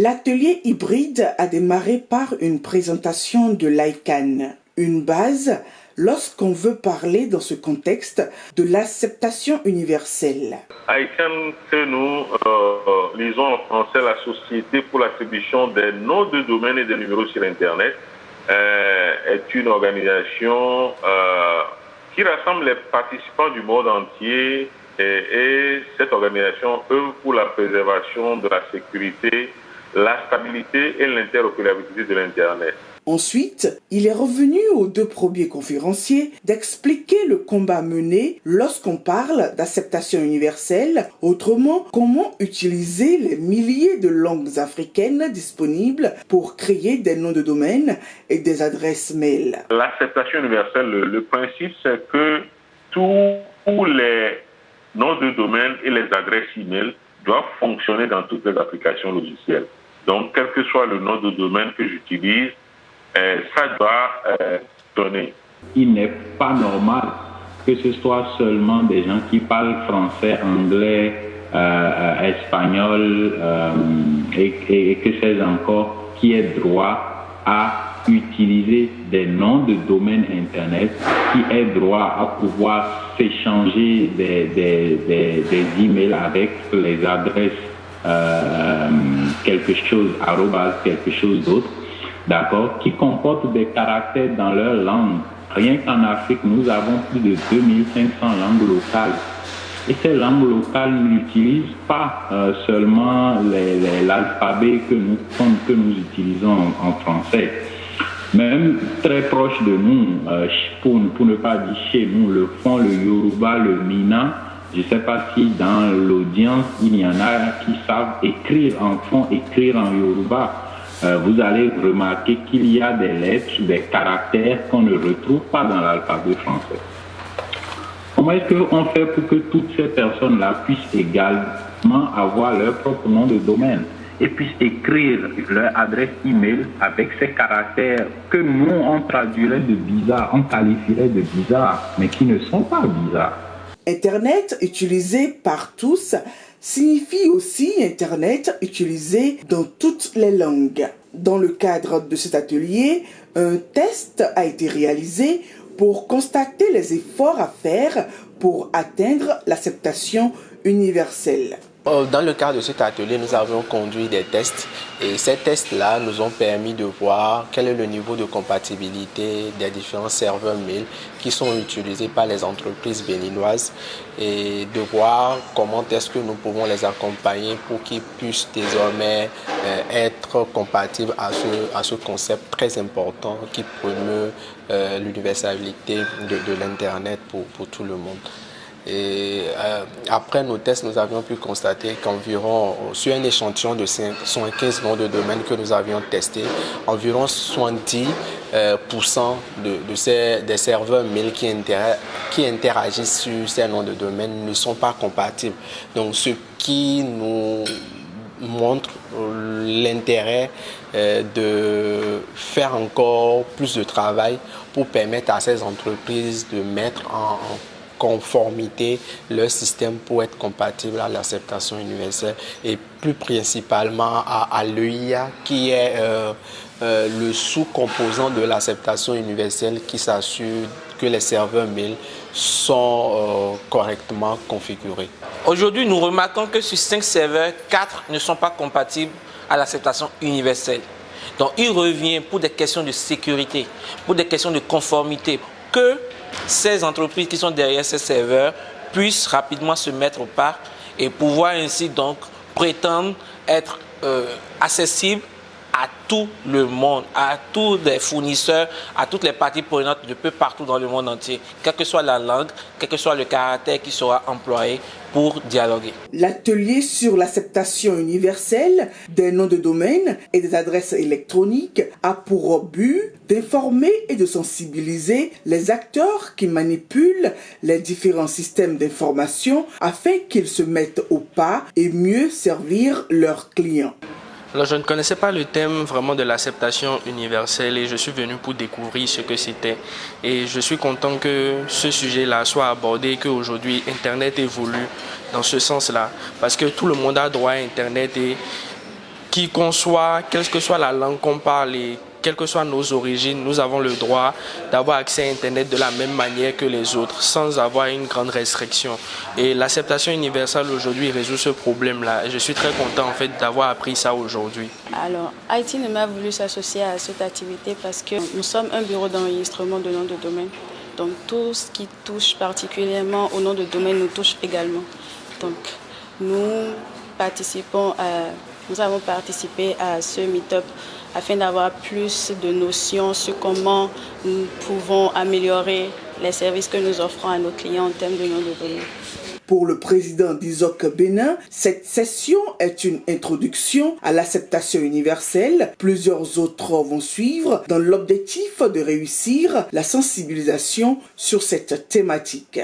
L'atelier hybride a démarré par une présentation de l'ICANN, une base lorsqu'on veut parler dans ce contexte de l'acceptation universelle. ICANN, que nous lisons en français la Société pour l'attribution des noms de domaine et des numéros sur Internet, est une organisation qui rassemble les participants du monde entier et cette organisation œuvre pour la préservation de la sécurité, la stabilité et l'interopérabilité de l'Internet. Ensuite, il est revenu aux deux premiers conférenciers d'expliquer le combat mené lorsqu'on parle d'acceptation universelle, autrement, comment utiliser les milliers de langues africaines disponibles pour créer des noms de domaine et des adresses mail. L'acceptation universelle, le principe, c'est que tous les noms de domaine et les adresses email doivent fonctionner dans toutes les applications logicielles. Donc, quel que soit le nom de domaine que j'utilise, ça doit donner. Il n'est pas normal que ce soit seulement des gens qui parlent français, anglais, espagnol et que c'est encore qui aient droit à utiliser des noms de domaine Internet, qui aient droit à pouvoir s'échanger des emails avec les adresses quelque chose, arobase, quelque chose d'autre. D'accord, qui comportent des caractères dans leur langue. Rien qu'en Afrique, nous avons plus de 2500 langues locales. Et ces langues locales n'utilisent pas seulement l'alphabet que nous utilisons en français. Même très proche de nous, pour ne pas dire chez nous, le font le Yoruba, le Mina. Je ne sais pas si dans l'audience, il y en a qui savent écrire en fond, écrire en Yoruba. Vous allez remarquer qu'il y a des lettres, des caractères qu'on ne retrouve pas dans l'alphabet français. Comment est-ce qu'on fait pour que toutes ces personnes-là puissent également avoir leur propre nom de domaine et puissent écrire leur adresse email avec ces caractères que nous, on traduirait de bizarre, on qualifierait de bizarre, mais qui ne sont pas bizarres. Internet utilisé par tous signifie aussi Internet utilisé dans toutes les langues. Dans le cadre de cet atelier, un test a été réalisé pour constater les efforts à faire pour atteindre l'acceptation universelle. Dans le cadre de cet atelier, nous avons conduit des tests et ces tests-là nous ont permis de voir quel est le niveau de compatibilité des différents serveurs mail qui sont utilisés par les entreprises béninoises et de voir comment est-ce que nous pouvons les accompagner pour qu'ils puissent désormais être compatibles à ce concept très important qui promeut l'universalité de l'Internet pour tout le monde. Et après nos tests, nous avions pu constater qu'environ, sur un échantillon de 75 noms de domaine que nous avions testé, environ 70% des serveurs mail qui interagissent sur ces noms de domaine ne sont pas compatibles. Donc, ce qui nous montre l'intérêt de faire encore plus de travail pour permettre à ces entreprises de mettre en conformité leur système pour être compatible à l'acceptation universelle et plus principalement à l'EIA qui est le sous-composant de l'acceptation universelle qui s'assure que les serveurs mail sont correctement configurés. Aujourd'hui, nous remarquons que sur 5 serveurs, 4 ne sont pas compatibles à l'acceptation universelle. Donc il revient pour des questions de sécurité, pour des questions de conformité, que ces entreprises qui sont derrière ces serveurs puissent rapidement se mettre au pas et pouvoir ainsi donc prétendre être accessibles à tout le monde, à tous les fournisseurs, à toutes les parties prenantes de peu partout dans le monde entier, quelle que soit la langue, quel que soit le caractère qui sera employé pour dialoguer. L'atelier sur l'acceptation universelle des noms de domaine et des adresses électroniques a pour but d'informer et de sensibiliser les acteurs qui manipulent les différents systèmes d'information afin qu'ils se mettent au pas et mieux servir leurs clients. Alors, je ne connaissais pas le thème vraiment de l'acceptation universelle et je suis venu pour découvrir ce que c'était. Et je suis content que ce sujet-là soit abordé, qu'aujourd'hui Internet évolue dans ce sens-là. Parce que tout le monde a droit à Internet et qui qu'on soit, quelle que soit la langue qu'on parle et quelles que soient nos origines, nous avons le droit d'avoir accès à Internet de la même manière que les autres, sans avoir une grande restriction. Et l'acceptation universelle aujourd'hui résout ce problème-là. Et je suis très content en fait d'avoir appris ça aujourd'hui. Alors, ITNM a voulu s'associer à cette activité parce que nous sommes un bureau d'enregistrement de nom de domaine. Donc tout ce qui touche particulièrement au nom de domaine nous touche également. Donc nous avons participé à ce meet-up afin d'avoir plus de notions sur comment nous pouvons améliorer les services que nous offrons à nos clients en termes de nom de domaine. Pour le président d'ISOC Bénin, cette session est une introduction à l'acceptation universelle. Plusieurs autres vont suivre dans l'objectif de réussir la sensibilisation sur cette thématique.